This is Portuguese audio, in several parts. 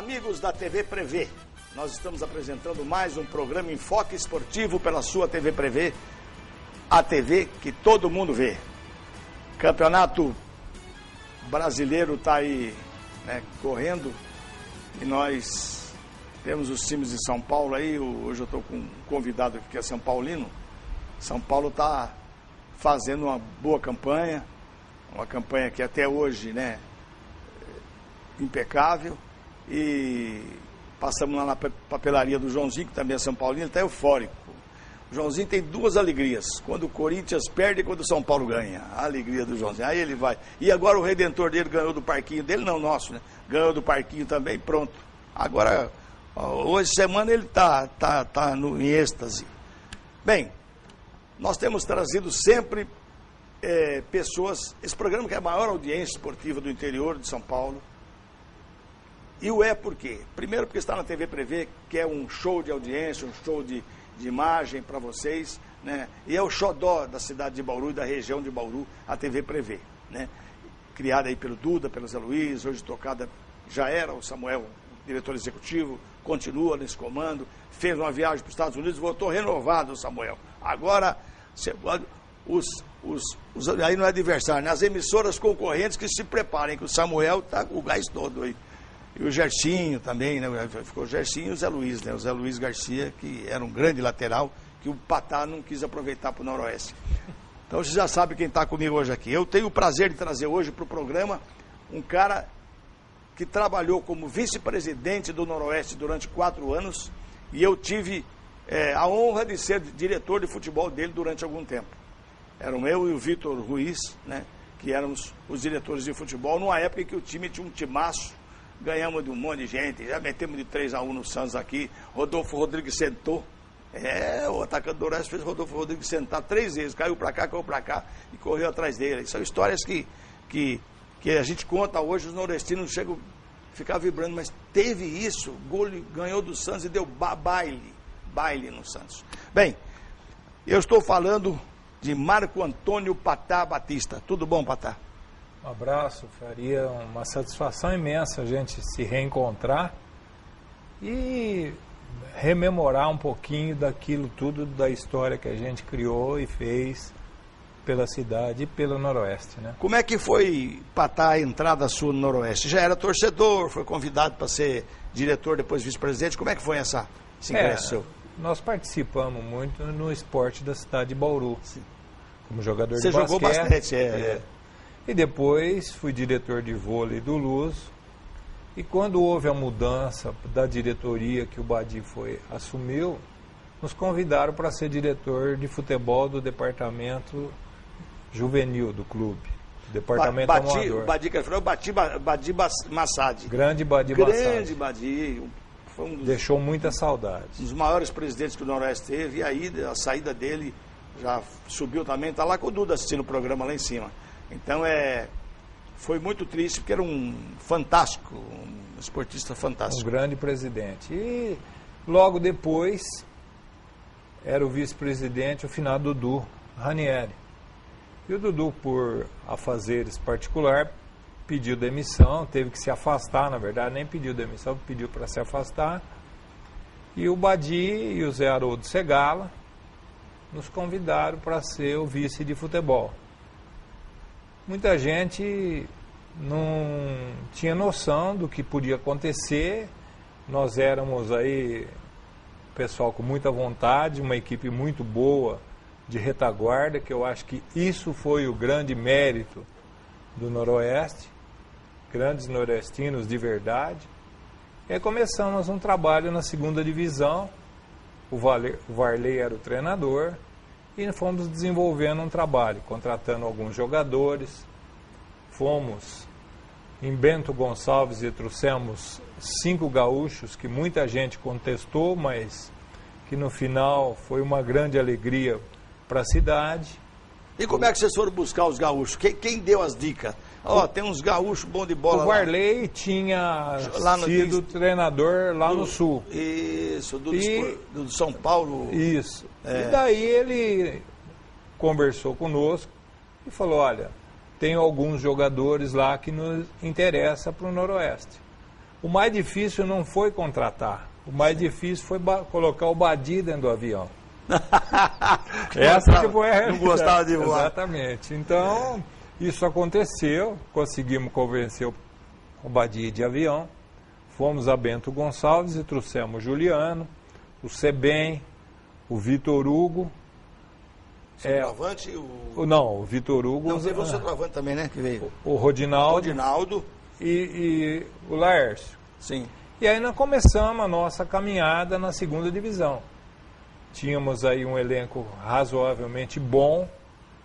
amigos da TV Prevê, nós estamos apresentando mais um programa Enfoque Esportivo pela sua TV Prevê, a TV que todo mundo vê. Campeonato brasileiro está aí, né, correndo, e nós temos os times de São Paulo aí. Hoje eu estou com um convidado aqui que é São Paulino. São Paulo está fazendo uma boa campanha, uma campanha que até hoje, né, impecável. E passamos lá na papelaria do Joãozinho, que também é São Paulino, ele está eufórico. O Joãozinho tem duas alegrias: quando o Corinthians perde e quando o São Paulo ganha. A alegria do Joãozinho. Aí ele vai. E agora o Redentor dele ganhou do parquinho dele, não nosso, né? Ganhou do parquinho também, pronto. Agora, hoje semana ele tá em êxtase. Bem, nós temos trazido sempre pessoas. Esse programa que é a maior audiência esportiva do interior de São Paulo. E o por quê? Primeiro porque está na TV Prevê, que é um show de audiência, um show de imagem para vocês, né? E é o xodó da cidade de Bauru e da região de Bauru, a TV Prevê, né? Criada aí pelo Duda, pelo Zé Luiz, hoje tocada, já era o Samuel, o diretor executivo, continua nesse comando, fez uma viagem para os Estados Unidos, voltou renovado o Samuel. Agora, aí não é adversário, né? As emissoras concorrentes que se preparem, que o Samuel está com o gás todo aí. E o Gersinho também, né? Ficou o Gersinho e o Zé Luiz, né? O Zé Luiz Garcia, que era um grande lateral, que o Patá não quis aproveitar para o Noroeste. Então você já sabe quem está comigo hoje aqui. Eu tenho o prazer de trazer hoje para o programa um cara que trabalhou como vice-presidente do Noroeste durante 4 anos, e eu tive a honra de ser diretor de futebol dele durante algum tempo. Eram eu e o Vitor Ruiz, né? Que éramos os diretores de futebol, numa época em que o time tinha um timaço. Ganhamos de um monte de gente, já metemos de 3-1 no Santos aqui. Rodolfo Rodrigues sentou. O atacante do Oeste fez Rodolfo Rodrigues sentar 3 vezes. Caiu para cá e correu atrás dele. São histórias que a gente conta hoje, os nordestinos chegam a ficar vibrando. Mas teve isso, ganhou do Santos e deu baile no Santos. Bem, eu estou falando de Marco Antônio Patá Batista. Tudo bom, Patá? Um abraço, Faria, uma satisfação imensa a gente se reencontrar e rememorar um pouquinho daquilo tudo, da história que a gente criou e fez pela cidade e pelo Noroeste, né? Como é que foi, Patá, a entrada sua no Noroeste? Já era torcedor, foi convidado para ser diretor, depois vice-presidente. Como é que foi esse ingresso seu? Nós participamos muito no esporte da cidade de Bauru. Sim. Como jogador de basquete. Você jogou bastante, E depois fui diretor de vôlei do Luz. E quando houve a mudança da diretoria que o Badi assumiu, nos convidaram para ser diretor de futebol do departamento juvenil do clube. Departamento amador. O Badi Massad. Grande Badi Massad. Grande Badi. Deixou muita saudade. Um dos maiores presidentes que o Noroeste teve. E aí a saída dele já subiu também. Está lá com o Duda assistindo o programa lá em cima. Então foi muito triste, porque era um fantástico, um esportista fantástico. Um grande presidente. E logo depois era o vice-presidente, o finado Dudu Ranieri. E o Dudu, por afazeres particular, pediu demissão, teve que se afastar, na verdade, nem pediu demissão, pediu para se afastar. E o Badi e o Zé Haroldo Segala nos convidaram para ser o vice de futebol. Muita gente não tinha noção do que podia acontecer. Nós éramos aí pessoal com muita vontade, uma equipe muito boa de retaguarda, que eu acho que isso foi o grande mérito do Noroeste, grandes noroestinos de verdade. E aí começamos um trabalho na 2ª divisão, o Varley era o treinador, e fomos desenvolvendo um trabalho, contratando alguns jogadores. Fomos em Bento Gonçalves e trouxemos 5 gaúchos, que muita gente contestou, mas que no final foi uma grande alegria para a cidade. E como é que vocês foram buscar os gaúchos? Quem deu as dicas? Tem uns gaúchos bons de bola lá. O Varley tinha sido treinador lá no Sul. Isso, do São Paulo. Isso. E daí ele conversou conosco e falou: olha, tem alguns jogadores lá que nos interessa para o Noroeste. O mais difícil não foi contratar. O mais difícil foi colocar o Badi dentro do avião. Essa que foi a realidade. Não gostava de voar. Exatamente. Então, isso aconteceu. Conseguimos convencer o Badi de avião. Fomos a Bento Gonçalves e trouxemos o Juliano, o Sebem, o Vitor Hugo. Centroavante? Não, o Vitor Hugo. Não, teve o centroavante também, né? Que veio. O Rodinaldo. Rodinaldo. E o Laércio. Sim. E aí nós começamos a nossa caminhada na segunda divisão. Tínhamos aí um elenco razoavelmente bom,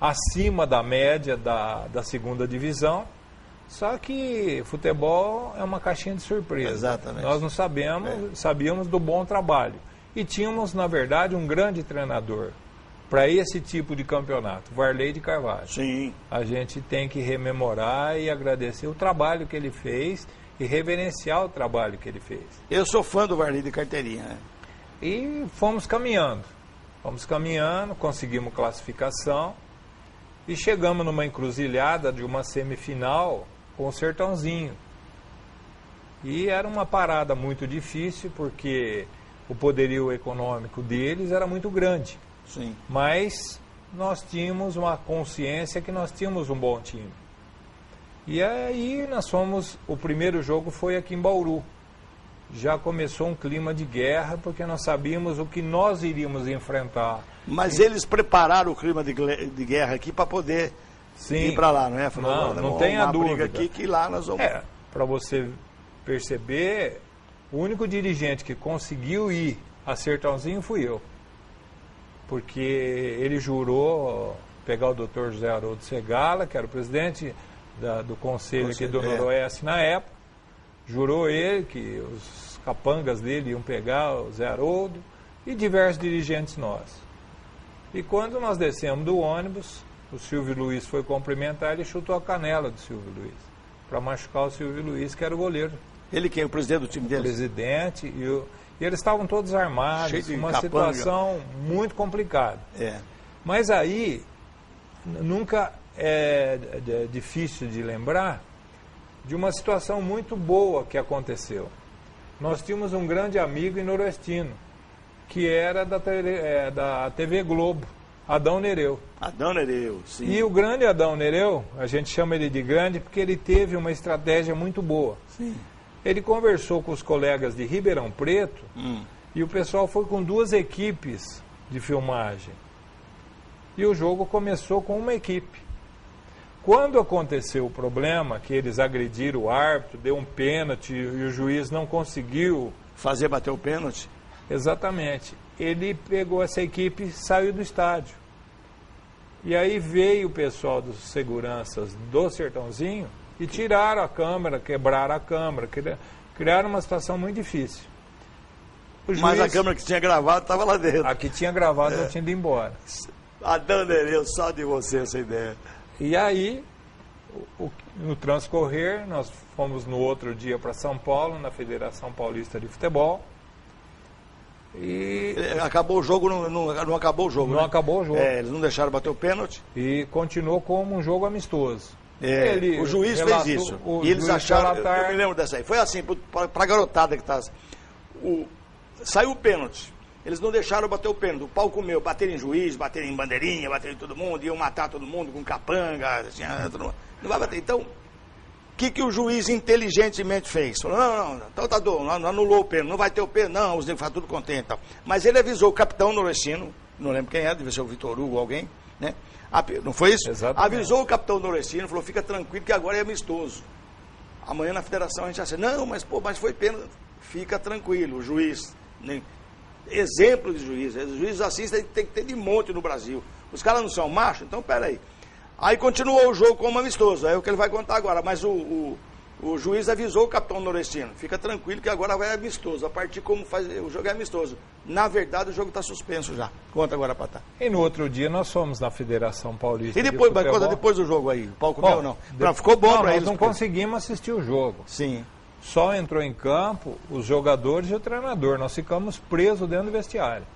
acima da média da segunda divisão. Só que futebol é uma caixinha de surpresa. Exatamente. Nós não sabíamos do bom trabalho. E tínhamos, na verdade, um grande treinador para esse tipo de campeonato, Varley de Carvalho. Sim. A gente tem que rememorar e agradecer o trabalho que ele fez e reverenciar o trabalho que ele fez. Eu sou fã do Varley de carteirinha, né? E fomos caminhando, conseguimos classificação e chegamos numa encruzilhada de uma semifinal com o Sertãozinho. E era uma parada muito difícil porque o poderio econômico deles era muito grande. Sim. Mas nós tínhamos uma consciência que nós tínhamos um bom time. E aí o primeiro jogo foi aqui em Bauru. Já começou um clima de guerra, porque nós sabíamos o que nós iríamos enfrentar. Mas eles prepararam o clima de guerra aqui para poder ir para lá, não é? Falou, não tenha dúvida. Aqui que lá nós vamos... Para você perceber, o único dirigente que conseguiu ir a Sertãozinho fui eu. Porque ele jurou pegar o Dr. José Haroldo Segala, que era o presidente do conselho aqui do Noroeste na época. Jurou ele que os capangas dele iam pegar o Zé Haroldo e diversos dirigentes nossos. E quando nós descemos do ônibus, o Silvio Luiz foi cumprimentar, ele chutou a canela do Silvio Luiz, para machucar o Silvio Luiz, que era o goleiro. Ele quem? O presidente do time dele? O presidente e eles estavam todos armados, uma situação muito complicada. Mas aí, nunca é difícil de lembrar de uma situação muito boa que aconteceu. Nós tínhamos um grande amigo em noroestino, que era da TV Globo, Adão Nereu. Adão Nereu, sim. E o grande Adão Nereu, a gente chama ele de grande porque ele teve uma estratégia muito boa. Sim. Ele conversou com os colegas de Ribeirão Preto e o pessoal foi com 2 equipes de filmagem. E o jogo começou com uma equipe. Quando aconteceu o problema, que eles agrediram o árbitro, deu um pênalti e o juiz não conseguiu... fazer bater o pênalti? Exatamente. Ele pegou essa equipe e saiu do estádio. E aí veio o pessoal dos seguranças do Sertãozinho e tiraram a câmera, quebraram a câmera, criaram uma situação muito difícil. Mas a câmera que tinha gravado estava lá dentro. A que tinha gravado não tinha ido embora. Adão Nereu, só de você essa ideia. E aí, no transcorrer, nós fomos no outro dia para São Paulo, na Federação Paulista de Futebol. E acabou o jogo, não acabou o jogo. Não, né? Acabou o jogo. Eles não deixaram bater o pênalti. E continuou como um jogo amistoso. O juiz fez isso. E eles acharam. Eu me lembro dessa aí. Foi assim, para a garotada que está. Saiu o pênalti. Eles não deixaram bater o pênalti. O pau comeu, bateram em juiz, bateram em bandeirinha, bateram em todo mundo, iam matar todo mundo com capanga. Assim, não vai bater. Então, o que o juiz inteligentemente fez? Falou, não, então tá bom, anulou o pênalti, não vai ter o pênalti, não, os negros tudo contente e tal. Mas ele avisou o capitão noroestino, não lembro quem é, deve ser o Vitor Hugo ou alguém, né? Não foi isso? Exatamente. Avisou o capitão noroestino, falou, fica tranquilo que agora é amistoso. Amanhã na federação a gente acha, não, mas foi pênalti. Fica tranquilo, o juiz... Exemplo de juiz. Os juízes assim tem que ter de monte no Brasil. Os caras não são machos? Então peraí. Aí continuou o jogo como amistoso. É o que ele vai contar agora. Mas o juiz avisou o capitão noroestino. Fica tranquilo que agora vai amistoso. A partir como faz o jogo é amistoso. Na verdade o jogo está suspenso já. Conta agora, Patá. E no outro dia nós fomos na Federação Paulista. E depois, mas conta depois do jogo aí. O pau comeu ou não? Não, ficou bom para eles. Nós não conseguimos assistir o jogo. Sim. Só entrou em campo os jogadores e o treinador. Nós ficamos presos dentro do vestiário.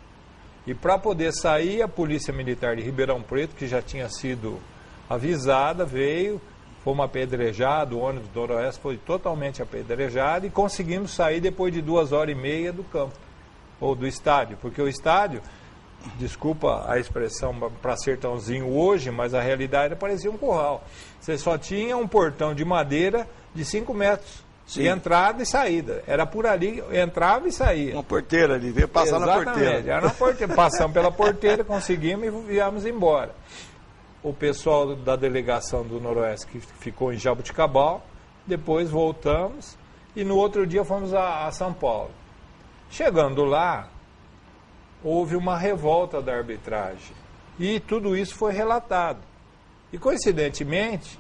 E para poder sair, a Polícia Militar de Ribeirão Preto, que já tinha sido avisada, veio, fomos apedrejados, o ônibus do Noroeste foi totalmente apedrejado e conseguimos sair depois de 2h30 do campo, ou do estádio, porque o estádio, desculpa a expressão para Sertãozinho hoje, mas a realidade parecia um curral. Você só tinha um portão de madeira de 5 metros. Sim. De entrada e saída. Era por ali, entrava e saía. Uma porteira ali, veio passar na porteira. Era na porteira. Passamos pela porteira, conseguimos e viemos embora. O pessoal da delegação do Noroeste que ficou em Jaboticabal, depois voltamos e no outro dia fomos a São Paulo. Chegando lá, houve uma revolta da arbitragem e tudo isso foi relatado. E coincidentemente,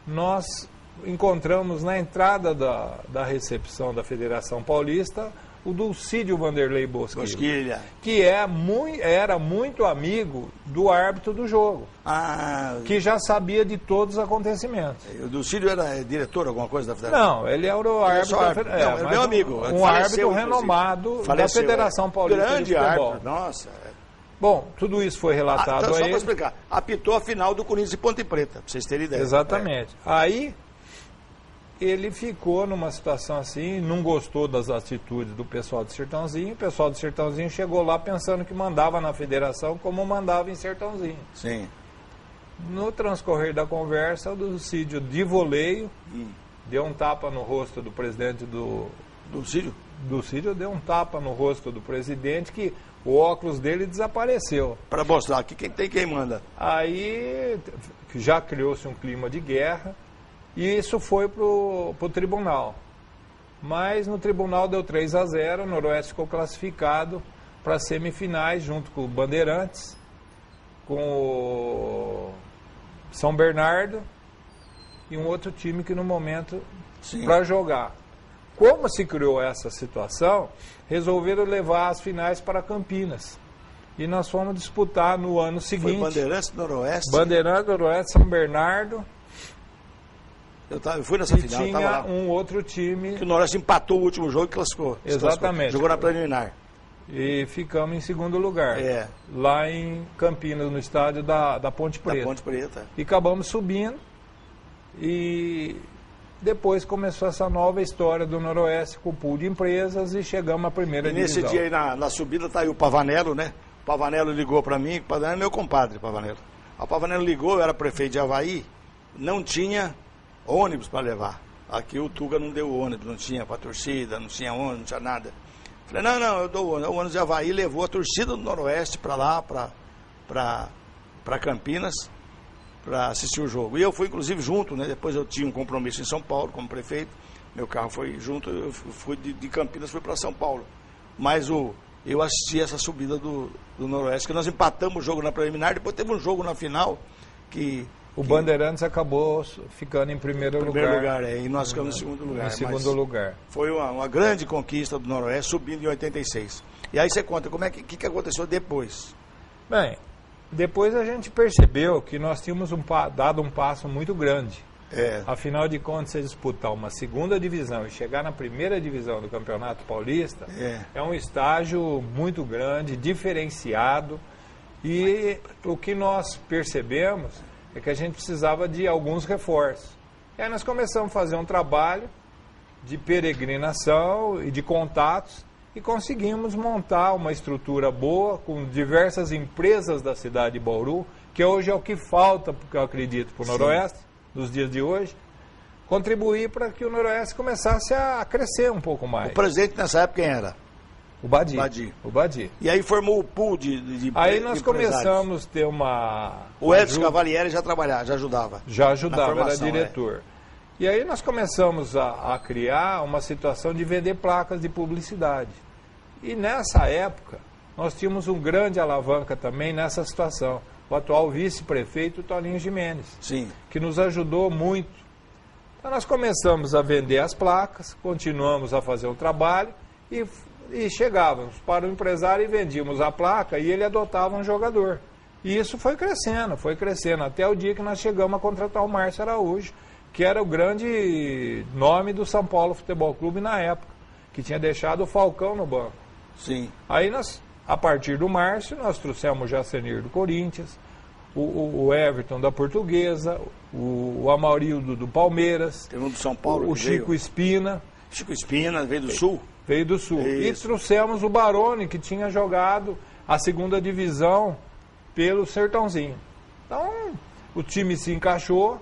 nós encontramos na entrada da recepção da Federação Paulista o Dulcídio Vanderlei Bosquilha, que era muito amigo do árbitro do jogo, que já sabia de todos os acontecimentos. O Dulcídio era diretor, alguma coisa da Federação? Não, ele era o árbitro da Federação. Não, meu amigo. Um árbitro renomado da Federação Paulista grande de Futebol. Árbitro, nossa. Bom, tudo isso foi relatado então, a ele. Só para explicar, apitou a final do Corinthians e Ponte Preta, para vocês terem ideia. Exatamente. Aí ele ficou numa situação assim, não gostou das atitudes do pessoal de Sertãozinho. O pessoal de Sertãozinho chegou lá pensando que mandava na federação como mandava em Sertãozinho. Sim. No transcorrer da conversa, o Dulcídio de voleio deu um tapa no rosto do presidente do... Dulcídio? Dulcídio deu um tapa no rosto do presidente que o óculos dele desapareceu. Para mostrar que quem tem quem manda. Aí já criou-se um clima de guerra. E isso foi para o tribunal. Mas no tribunal deu 3-0, o Noroeste ficou classificado para as semifinais, junto com o Bandeirantes, com o São Bernardo e um outro time que no momento para jogar. Como se criou essa situação, resolveram levar as finais para Campinas. E nós fomos disputar no ano seguinte. Foi Bandeirantes Noroeste? Bandeirantes, Noroeste, São Bernardo. Eu fui nessa final, tinha lá. Um outro time... Que o Noroeste empatou o último jogo e classificou. Exatamente. Jogou na preliminar. E ficamos em segundo lugar. É. Lá em Campinas, no estádio da Ponte Preta. Da Ponte Preta. E acabamos subindo. E depois começou essa nova história do Noroeste com o pool de empresas e chegamos à primeira divisão. E nesse dia aí, na subida, tá aí o Pavanello, né? O Pavanello ligou para mim, o Pavanello é meu compadre, Pavanello. O Pavanello ligou, eu era prefeito de Avaí, não tinha ônibus para levar. Aqui o Tuga não deu ônibus, não tinha para torcida, não tinha ônibus, não tinha nada. Falei, não, eu dou ônibus. O ônibus de Avaí levou a torcida do Noroeste para lá, para Campinas, para assistir o jogo. E eu fui, inclusive, junto, né? Depois eu tinha um compromisso em São Paulo, como prefeito. Meu carro foi junto, eu fui de Campinas, fui para São Paulo. Mas eu assisti essa subida do Noroeste, que nós empatamos o jogo na preliminar, depois teve um jogo na final que... O Bandeirantes acabou ficando em primeiro lugar. E nós ficamos em segundo lugar. Em segundo lugar. Foi uma grande conquista do Noroeste, subindo em 86. E aí você conta, como que aconteceu depois? Bem, depois a gente percebeu que nós tínhamos dado um passo muito grande. Afinal de contas, você disputar uma segunda divisão e chegar na primeira divisão do Campeonato Paulista é um estágio muito grande, diferenciado. E o que nós percebemos é que a gente precisava de alguns reforços. E aí nós começamos a fazer um trabalho de peregrinação e de contatos e conseguimos montar uma estrutura boa com diversas empresas da cidade de Bauru, que hoje é o que falta, porque eu acredito, para o Noroeste, nos dias de hoje, contribuir para que o Noroeste começasse a crescer um pouco mais. O presidente nessa época quem era? O Badi. E aí formou o pool de aí nós começamos a ter uma... O Edson Cavalieri já ajudava. Já ajudava, era diretor. E aí nós começamos a criar uma situação de vender placas de publicidade. E nessa época, nós tínhamos um grande alavanca também nessa situação. O atual vice-prefeito Toninho Gimenez, que nos ajudou muito. Então nós começamos a vender as placas, continuamos a fazer o trabalho e chegávamos para o empresário e vendíamos a placa e ele adotava um jogador. E isso foi crescendo, até o dia que nós chegamos a contratar o Márcio Araújo, que era o grande nome do São Paulo Futebol Clube na época, que tinha deixado o Falcão no banco. Sim. Aí nós, a partir do Márcio, nós trouxemos o Jacenir do Corinthians, o Everton da Portuguesa, o Amarildo do Palmeiras, Teve um do São Paulo, o Chico Espina. Chico Espina veio do Sul. Veio do Sul. Isso. E trouxemos o Baroni, que tinha jogado a segunda divisão pelo Sertãozinho. Então, o time se encaixou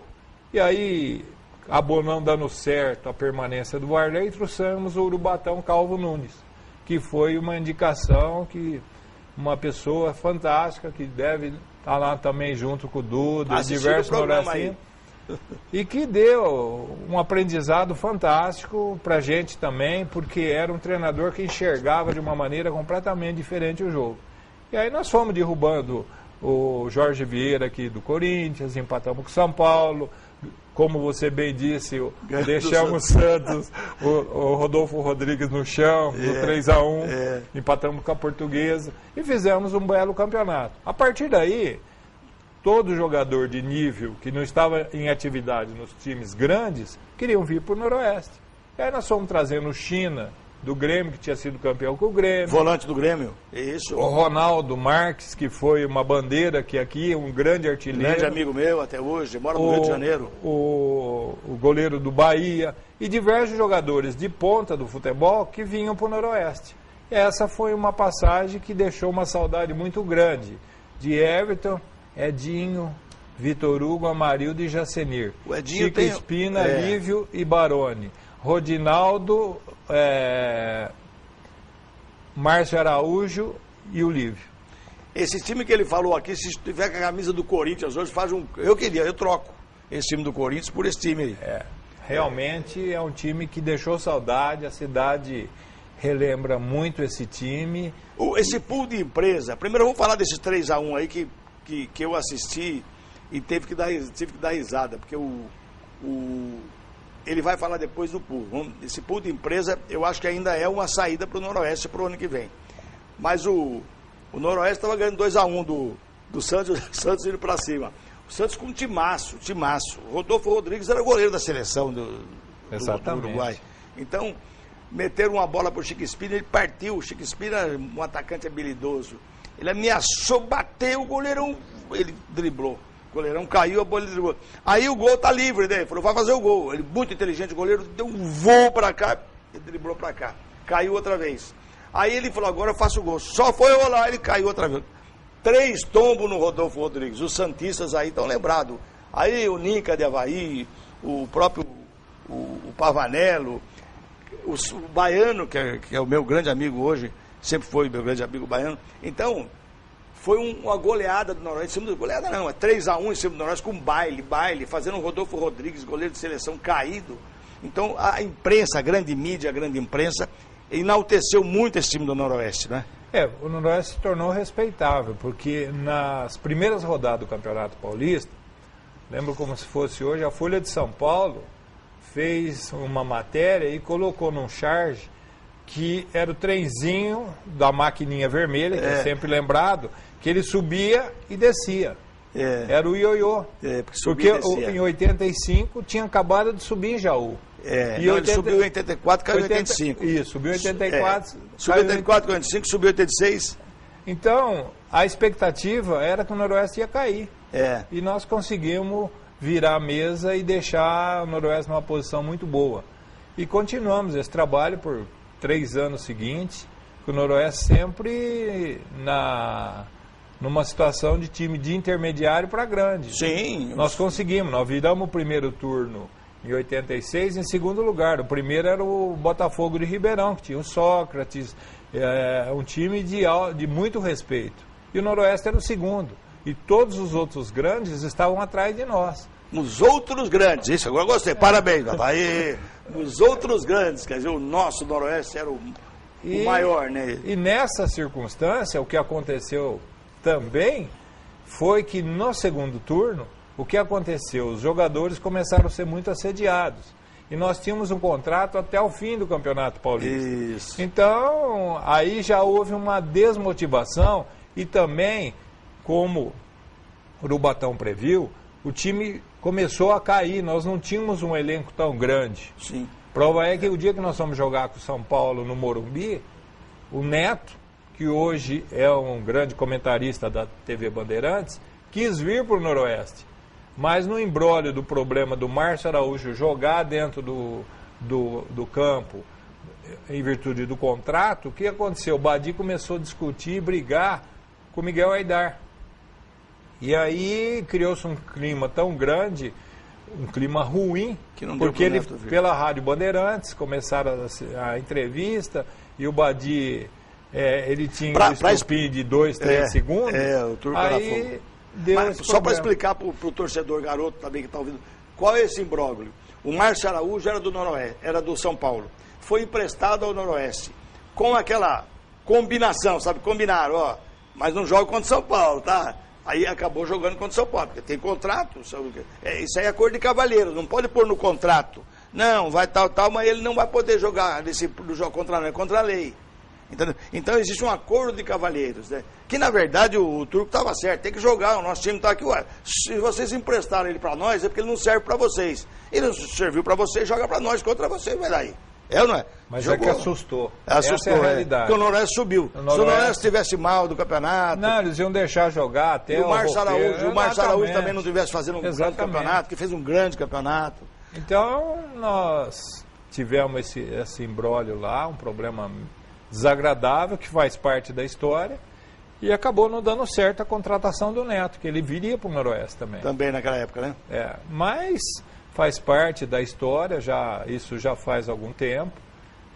e aí acabou não dando certo a permanência do Varley e trouxemos o Urubatão Calvo Nunes, que foi uma indicação que uma pessoa fantástica que deve estar lá também junto com o Duda e diversos noroestinos. E que deu um aprendizado fantástico pra gente também, porque era um treinador que enxergava de uma maneira completamente diferente o jogo. E aí nós fomos derrubando o Jorge Vieira aqui do Corinthians, empatamos com o São Paulo, como você bem disse, deixamos o Santos, o Rodolfo Rodrigues no chão, no 3-1, empatamos com a Portuguesa e fizemos um belo campeonato. A partir daí, todo jogador de nível que não estava em atividade nos times grandes queriam vir para o Noroeste. E aí nós fomos trazendo o China, do Grêmio, que tinha sido campeão com o Grêmio. Volante do Grêmio, isso. O Ronaldo Marques, que foi uma bandeira que aqui, um grande artilheiro. Grande amigo meu até hoje, mora no Rio de Janeiro. O goleiro do Bahia. E diversos jogadores de ponta do futebol que vinham para o Noroeste. E essa foi uma passagem que deixou uma saudade muito grande de Everton, Edinho, Vitor Hugo, Amarildo e Jacenir. O Edinho Chico Espina, Lívio e Baroni. Rodinaldo, Márcio Araújo e o Lívio. Esse time que ele falou aqui, se tiver com a camisa do Corinthians hoje, faz um... Eu troco esse time do Corinthians por esse time aí. Realmente é um time que deixou saudade, a cidade relembra muito esse time. Esse pool de empresa, primeiro eu vou falar desses 3-1 aí que eu assisti e tive que dar risada, porque ele vai falar depois do pool. Esse pool de empresa, eu acho que ainda é uma saída para o Noroeste para o ano que vem. Mas o Noroeste estava ganhando 2-1 do Santos, o Santos indo para cima. O Santos com um timaço. O Rodolfo Rodrigues era o goleiro da seleção do Uruguai. Então, meteram uma bola para o Chico Espina, ele partiu. O Chico Espina, um atacante habilidoso. Ele ameaçou, bateu, o goleirão, ele driblou. O goleirão caiu, a bola ele driblou. Aí o gol tá livre, né? Ele falou, vai fazer o gol. Ele, muito inteligente, o goleiro deu um voo para cá, ele driblou para cá. Caiu outra vez. Aí ele falou, agora eu faço o gol. Só foi rolar, ele caiu outra vez. 3 tombos no Rodolfo Rodrigues. Os santistas aí estão lembrados. Aí o Nica de Avaí, o próprio o Pavanello, o Baiano, que é o meu grande amigo hoje, sempre foi meu grande amigo Baiano. Então, foi uma goleada do Noroeste. Goleada não, é 3-1 em cima do Noroeste, com baile, fazendo um Rodolfo Rodrigues, goleiro de seleção, caído. Então, a imprensa, a grande mídia, a grande imprensa, enalteceu muito esse time do Noroeste, né? O Noroeste se tornou respeitável, porque nas primeiras rodadas do Campeonato Paulista, lembro como se fosse hoje, a Folha de São Paulo fez uma matéria e colocou num charge que era o trenzinho da maquininha vermelha, que é sempre lembrado, que ele subia e descia. Era o ioiô. Porque em 85 tinha acabado de subir em Jaú. Ele subiu em 84, caiu em 85. Isso, subiu em 84. Subiu em 84, caiu em 85, subiu em 86. Então, a expectativa era que o Noroeste ia cair. E nós conseguimos virar a mesa e deixar o Noroeste numa posição muito boa. E continuamos esse trabalho por 3 anos seguintes, com o Noroeste sempre numa situação de time de intermediário para grande. Sim. Nós conseguimos, nós viramos o primeiro turno em 86 em segundo lugar. O primeiro era o Botafogo de Ribeirão, que tinha o Sócrates, um time de muito respeito. E o Noroeste era o segundo. E todos os outros grandes estavam atrás de nós. Os outros grandes, isso, agora gostei, parabéns, aí, os outros grandes, quer dizer, o nosso Noroeste era o maior, né? E nessa circunstância, o que aconteceu também foi que no segundo turno, o que aconteceu? Os jogadores começaram a ser muito assediados. E nós tínhamos um contrato até o fim do Campeonato Paulista. Isso. Então, aí já houve uma desmotivação e também, como o Urubatão previu, o time começou a cair. Nós não tínhamos um elenco tão grande. Sim. Prova é que o dia que nós fomos jogar com o São Paulo no Morumbi, o Neto, que hoje é um grande comentarista da TV Bandeirantes, quis vir para o Noroeste. Mas no imbróglio do problema do Márcio Araújo jogar dentro do campo, em virtude do contrato, o que aconteceu? O Badi começou a discutir e brigar com o Miguel Aidar. E aí criou-se um clima tão grande, um clima ruim, que não porque ele, pela Rádio Bandeirantes, começaram a entrevista, e o Badi, ele tinha um estopim de 2, 3 segundos. O turco aí era deu Mas, só para explicar para o torcedor garoto também que está ouvindo, qual é esse imbróglio? O Márcio Araújo era do Noroeste, era do São Paulo. Foi emprestado ao Noroeste, com aquela combinação, sabe? Combinaram, ó, mas não joga contra o São Paulo, tá? Aí acabou jogando contra o São Paulo, porque tem contrato, isso aí é acordo de cavalheiro, não pode pôr no contrato. Não, vai tal, mas ele não vai poder jogar no jogo contra a lei. Então existe um acordo de cavalheiros, né? Que na verdade o turco estava certo, tem que jogar, o nosso time está aqui. Ué, se vocês emprestaram ele para nós, é porque ele não serve para vocês. Ele não serviu para vocês, joga para nós, contra vocês, vai daí. É ou não é? Mas jogou. É que assustou. Assustou, essa é a realidade. Porque o Noroeste subiu. Se o Noroeste estivesse mal do campeonato... Não, eles iam deixar jogar até o Márcio Araújo também não estivesse fazendo um grande campeonato, que fez um grande campeonato. Então, nós tivemos esse imbróglio lá, um problema desagradável, que faz parte da história, e acabou não dando certo a contratação do Neto, que ele viria para o Noroeste também. Também naquela época, né? Mas faz parte da história, isso já faz algum tempo,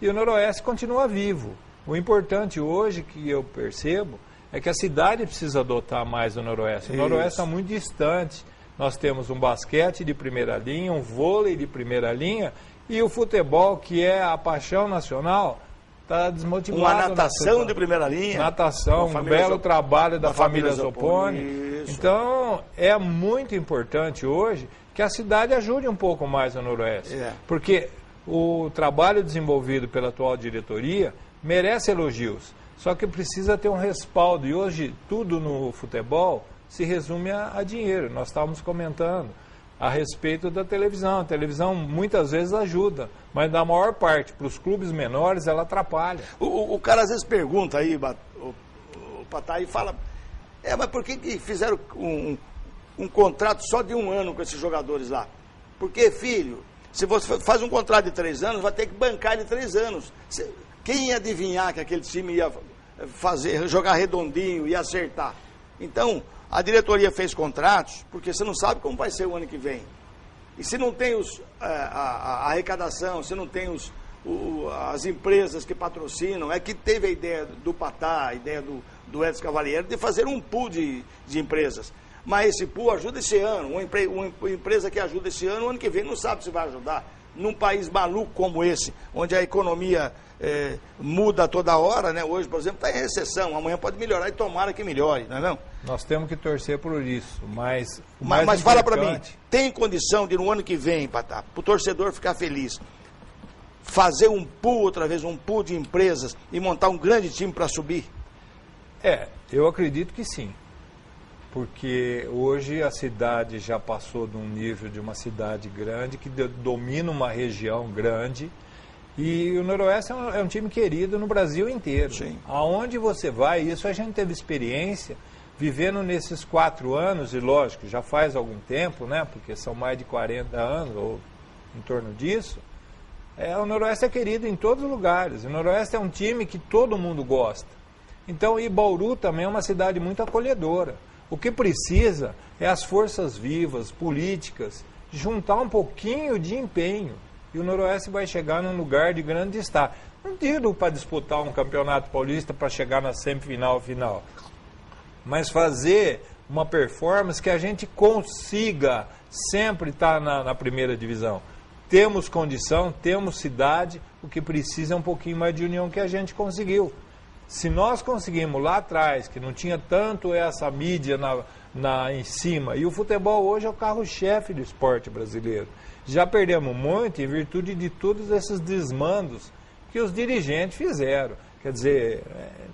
e o Noroeste continua vivo. O importante hoje, que eu percebo, é que a cidade precisa adotar mais o Noroeste. O Noroeste está muito distante. Nós temos um basquete de primeira linha, um vôlei de primeira linha, e o futebol, que é a paixão nacional, está desmotivado. Uma natação de primeira linha. Natação, um belo trabalho da família Zopponi. Então, é muito importante hoje que a cidade ajude um pouco mais no Noroeste. Porque o trabalho desenvolvido pela atual diretoria merece elogios. Só que precisa ter um respaldo. E hoje, tudo no futebol se resume a dinheiro. Nós estávamos comentando a respeito da televisão. A televisão muitas vezes ajuda, mas na maior parte, para os clubes menores, ela atrapalha. O cara às vezes pergunta aí, o Patá, e fala, mas por que fizeram um contrato só de 1 ano com esses jogadores lá? Porque, filho, se você faz um contrato de 3 anos, vai ter que bancar de 3 anos. Quem ia adivinhar que aquele time ia jogar redondinho, ia acertar? Então, a diretoria fez contratos, porque você não sabe como vai ser o ano que vem. E se não tem a arrecadação, se não tem as empresas que patrocinam, é que teve a ideia do Patá, a ideia do Edson Cavalieri, de fazer um pool de empresas. Mas esse pool ajuda esse ano, uma empresa que ajuda esse ano, o ano que vem não sabe se vai ajudar. Num país maluco como esse, onde a economia muda toda hora, né? Hoje, por exemplo, está em recessão, amanhã pode melhorar e tomara que melhore, não é não? Nós temos que torcer por isso, mas fala para mim, tem condição de no ano que vem, Patá, para o torcedor ficar feliz, fazer um pool outra vez, um pool de empresas e montar um grande time para subir? Eu acredito que sim. Porque hoje a cidade já passou de um nível de uma cidade grande, que domina uma região grande, e o Noroeste é um time querido no Brasil inteiro. Sim. Aonde você vai, isso a gente teve experiência, vivendo nesses 4 anos, e lógico, já faz algum tempo, né, porque são mais de 40 anos, ou em torno disso, o Noroeste é querido em todos os lugares. O Noroeste é um time que todo mundo gosta. Então, e Bauru também é uma cidade muito acolhedora. O que precisa é as forças vivas, políticas, juntar um pouquinho de empenho. E o Noroeste vai chegar num lugar de grande destaque. Não digo para disputar um campeonato paulista para chegar na semifinal, final. Mas fazer uma performance que a gente consiga sempre estar na primeira divisão. Temos condição, temos cidade, o que precisa é um pouquinho mais de união que a gente conseguiu. Se nós conseguimos lá atrás, que não tinha tanto essa mídia em cima, e o futebol hoje é o carro-chefe do esporte brasileiro, já perdemos muito em virtude de todos esses desmandos que os dirigentes fizeram. Quer dizer,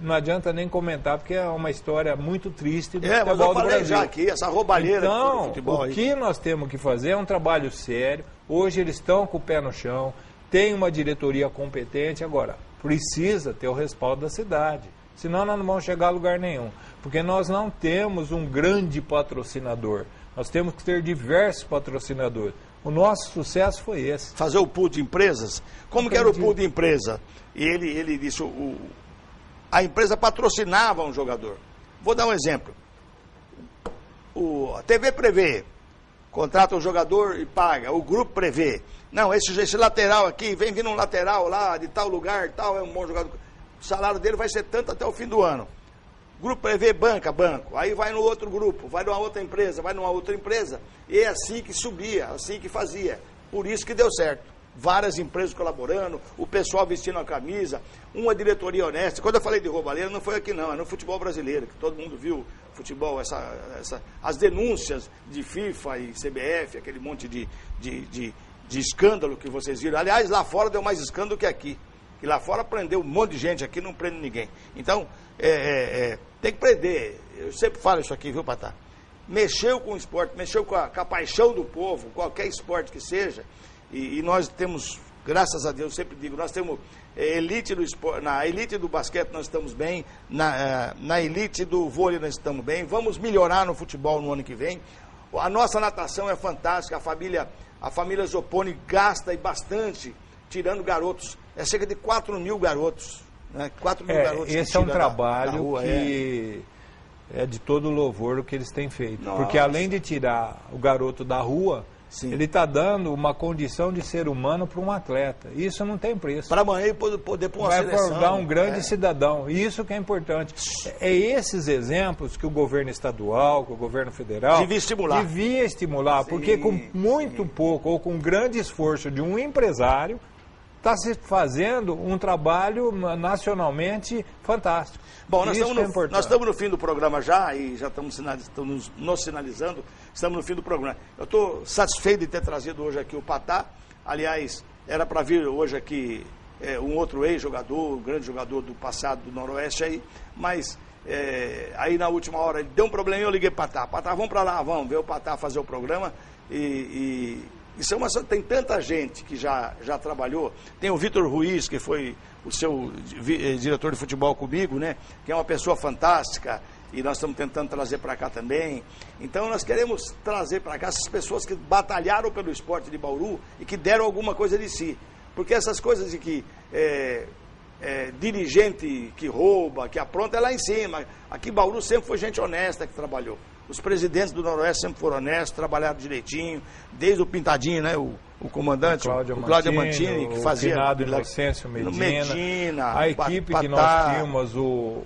não adianta nem comentar, porque é uma história muito triste do futebol do Brasil. Já aqui, essa roubalheira então, do futebol aí. O que nós temos que fazer é um trabalho sério. Hoje eles estão com o pé no chão, tem uma diretoria competente, agora precisa ter o respaldo da cidade. Senão nós não vamos chegar a lugar nenhum. Porque nós não temos um grande patrocinador. Nós temos que ter diversos patrocinadores. O nosso sucesso foi esse. Fazer o pool de empresas? Como que era o pool de empresa? E ele disse, a empresa patrocinava um jogador. Vou dar um exemplo. A TV prevê, contrata um jogador e paga. O grupo prevê. Não, esse lateral aqui, vem vindo um lateral lá de tal lugar, tal, é um bom jogador. O salário dele vai ser tanto até o fim do ano. O grupo prevê banco. Aí vai no outro grupo, vai numa outra empresa, vai numa outra empresa. E é assim que subia, assim que fazia. Por isso que deu certo. Várias empresas colaborando, o pessoal vestindo a camisa, uma diretoria honesta. Quando eu falei de roubalheira, não foi aqui não, é no futebol brasileiro, que todo mundo viu futebol, as denúncias de FIFA e CBF, aquele monte de escândalo que vocês viram. Aliás, lá fora deu mais escândalo que aqui. Que lá fora prendeu um monte de gente, aqui não prende ninguém. Então, tem que prender. Eu sempre falo isso aqui, viu, Patá? Mexeu com o esporte, mexeu com a paixão do povo, qualquer esporte que seja, e nós temos, graças a Deus, sempre digo, nós temos elite do esporte, na elite do basquete nós estamos bem, na elite do vôlei nós estamos bem, vamos melhorar no futebol no ano que vem. A nossa natação é fantástica, a família Zopponi gasta e bastante, tirando garotos, é cerca de 4 mil garotos, né? 4 mil garotos. Esse é um trabalho rua, que é de todo louvor o que eles têm feito. Nossa. Porque além de tirar o garoto da rua, sim, ele está dando uma condição de ser humano para um atleta. Isso não tem preço. Para amanhã poder pôr uma seleção. Vai formar um grande cidadão. Isso que é importante. É esses exemplos que o governo estadual, que o governo federal devia estimular. Sim, porque com muito pouco ou com grande esforço de um empresário, está se fazendo um trabalho nacionalmente fantástico. Bom, nós estamos no fim do programa já, e já estamos nos sinalizando, estamos no fim do programa. Eu estou satisfeito de ter trazido hoje aqui o Patá. Aliás, era para vir hoje aqui um outro ex-jogador, um grande jogador do passado do Noroeste aí, mas aí na última hora ele deu um problema e eu liguei para o Patá. Patá, vamos para lá, vamos ver o Patá fazer o programa tem tanta gente que já trabalhou. Tem o Vitor Ruiz, que foi o seu diretor de futebol comigo, né? Que é uma pessoa fantástica, e nós estamos tentando trazer para cá também. Então nós queremos trazer para cá essas pessoas que batalharam pelo esporte de Bauru e que deram alguma coisa de si. Porque essas coisas de que dirigente que rouba, que apronta, é lá em cima. Aqui em Bauru sempre foi gente honesta que trabalhou. Os presidentes do Noroeste sempre foram honestos, trabalharam direitinho, desde o Pintadinho, né, o comandante, o Cláudio Mantini, que fazia... O finado Inocêncio Medina, a equipe que nós tínhamos, o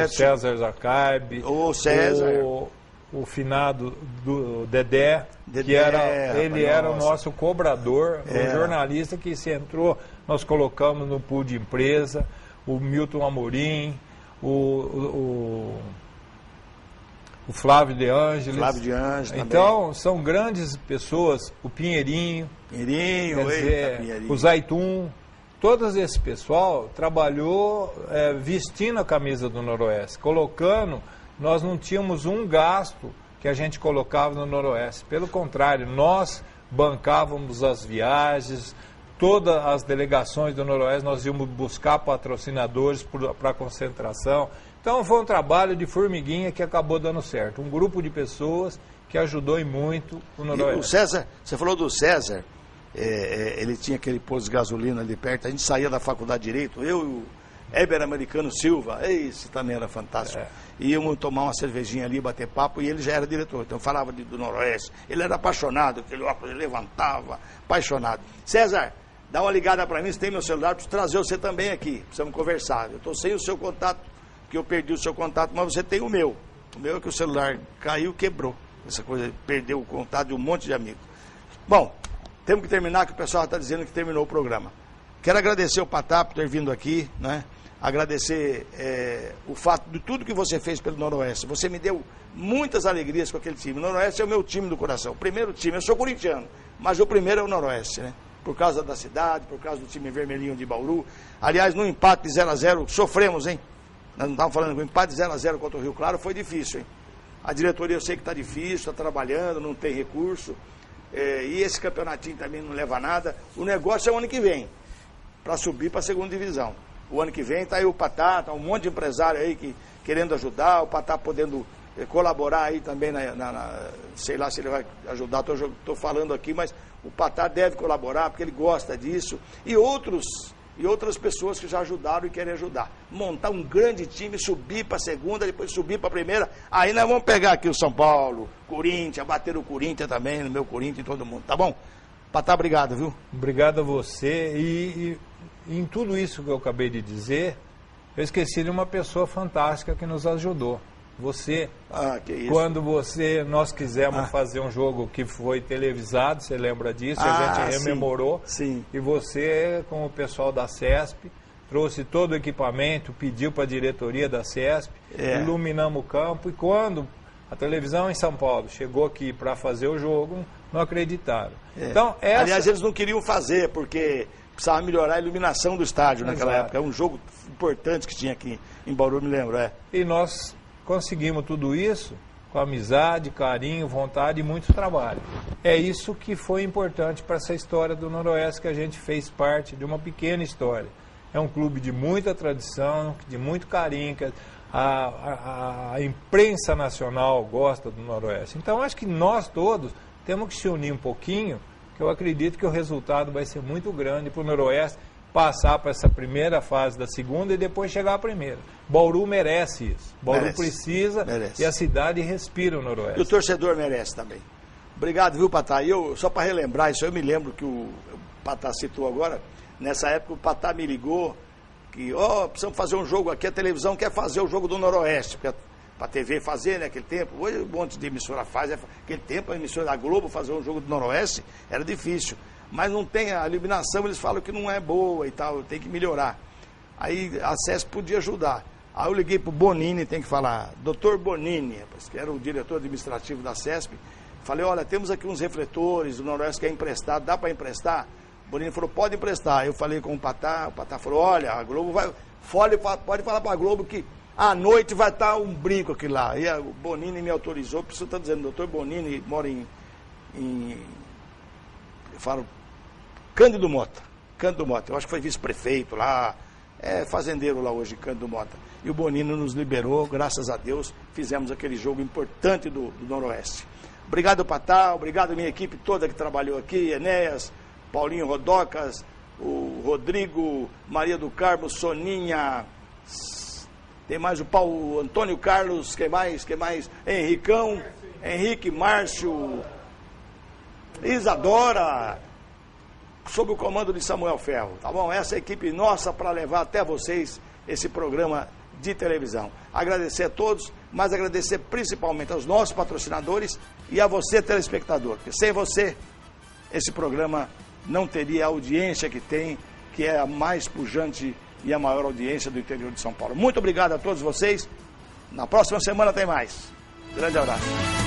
César Zacarbi, o finado do Dedé, que era o nosso cobrador, o jornalista que se entrou, nós colocamos no pool de empresa, o Milton Amorim, o Flávio de Ângeles. Então, também. São grandes pessoas, o Pinheirinho, o Zaitum, todo esse pessoal trabalhou vestindo a camisa do Noroeste, colocando, nós não tínhamos um gasto que a gente colocava no Noroeste, pelo contrário, nós bancávamos as viagens, todas as delegações do Noroeste, nós íamos buscar patrocinadores para a concentração. Então foi um trabalho de formiguinha que acabou dando certo. Um grupo de pessoas que ajudou e muito o Noroeste. E o César, você falou do César, ele tinha aquele posto de gasolina ali perto, a gente saía da faculdade de Direito, eu e o Heber Americano Silva, esse também era fantástico. Íamos tomar uma cervejinha ali, bater papo, e ele já era diretor, então falava do Noroeste. Ele era apaixonado, aquele óculos, ele levantava, apaixonado. César, dá uma ligada para mim, você tem meu celular, preciso trazer você também aqui, precisamos conversar. Eu estou sem o seu contato, porque eu perdi o seu contato, mas você tem o meu. O meu é que o celular caiu, quebrou. Essa coisa, perdeu o contato de um monte de amigos. Bom, temos que terminar, que o pessoal está dizendo que terminou o programa. Quero agradecer o Patá por ter vindo aqui, né? Agradecer o fato de tudo que você fez pelo Noroeste. Você me deu muitas alegrias com aquele time. O Noroeste é o meu time do coração. O primeiro time, eu sou corintiano, mas o primeiro é o Noroeste, né? Por causa da cidade, por causa do time vermelhinho de Bauru. Aliás, no empate de 0-0, sofremos, hein? Nós não estávamos falando, o empate de 0-0 contra o Rio Claro foi difícil, hein? A diretoria eu sei que está difícil, está trabalhando, não tem recurso. E esse campeonatinho também não leva a nada. O negócio é o ano que vem, para subir para a segunda divisão. o ano que vem. Está aí o Patá, está um monte de empresário aí querendo ajudar, o Patá podendo colaborar aí também, sei lá se ele vai ajudar, estou falando aqui, mas o Patá deve colaborar, porque ele gosta disso, e outras pessoas que já ajudaram e querem ajudar. Montar um grande time, subir para a segunda, depois subir para a primeira, aí nós vamos pegar aqui o São Paulo, Corinthians, bater o Corinthians também, no meu Corinthians e todo mundo, tá bom? Patá, obrigado, viu? Obrigado a você, e em tudo isso que eu acabei de dizer, eu esqueci de uma pessoa fantástica que nos ajudou. Você, que isso. Quando nós quisemos fazer um jogo que foi televisado, você lembra disso, a gente rememorou, sim. E você, com o pessoal da CESP, trouxe todo o equipamento, pediu para a diretoria da CESP, iluminamos o campo, e quando a televisão em São Paulo chegou aqui para fazer o jogo, não acreditaram. Então, aliás, eles não queriam fazer, porque precisava melhorar a iluminação do estádio naquela época. É um jogo importante que tinha aqui em Bauru, me lembro. E nós conseguimos tudo isso com amizade, carinho, vontade e muito trabalho. É isso que foi importante para essa história do Noroeste, que a gente fez parte de uma pequena história. É um clube de muita tradição, de muito carinho, que a imprensa nacional gosta do Noroeste. Então, acho que nós todos temos que se unir um pouquinho, que eu acredito que o resultado vai ser muito grande para o Noroeste passar para essa primeira fase da segunda e depois chegar à primeira. Bauru merece isso. Bauru precisa e a cidade respira o Noroeste. E o torcedor merece também. Obrigado, viu, Patá? E só para relembrar isso, eu me lembro que o Patá citou agora, nessa época o Patá me ligou que, precisamos fazer um jogo aqui, a televisão quer fazer o jogo do Noroeste, porque para a TV fazer, né, aquele tempo, hoje um monte de emissora faz, aquele tempo a emissora da Globo fazer um jogo do Noroeste era difícil. Mas não tem a iluminação, eles falam que não é boa e tal, tem que melhorar. Aí a CESP podia ajudar. Aí eu liguei para o Bonini, tem que falar, doutor Bonini, que era o diretor administrativo da CESP, falei, olha, temos aqui uns refletores do Noroeste que é emprestado, dá para emprestar? O Bonini falou, pode emprestar. Eu falei com o Patá falou, olha, a Globo pode falar para a Globo que à noite vai estar um brinco aqui lá. E o Bonini me autorizou, por isso eu estou dizendo, o doutor Bonini mora eu falo, Cândido Mota, eu acho que foi vice-prefeito lá, fazendeiro lá hoje, Cândido Mota. E o Bonino nos liberou, graças a Deus, fizemos aquele jogo importante do Noroeste. Obrigado, Patá, obrigado minha equipe toda que trabalhou aqui, Enéas, Paulinho Rodocas, o Rodrigo, Maria do Carmo, Soninha, tem mais o Antônio Carlos, quem mais? Henricão, Henrique, Márcio, Isadora, sob o comando de Samuel Ferro, tá bom? Essa é a equipe nossa para levar até vocês esse programa de televisão. Agradecer a todos, mas agradecer principalmente aos nossos patrocinadores e a você, telespectador, porque sem você, esse programa não teria a audiência que tem, que é a mais pujante e a maior audiência do interior de São Paulo. Muito obrigado a todos vocês. Na próxima semana tem mais. Grande abraço.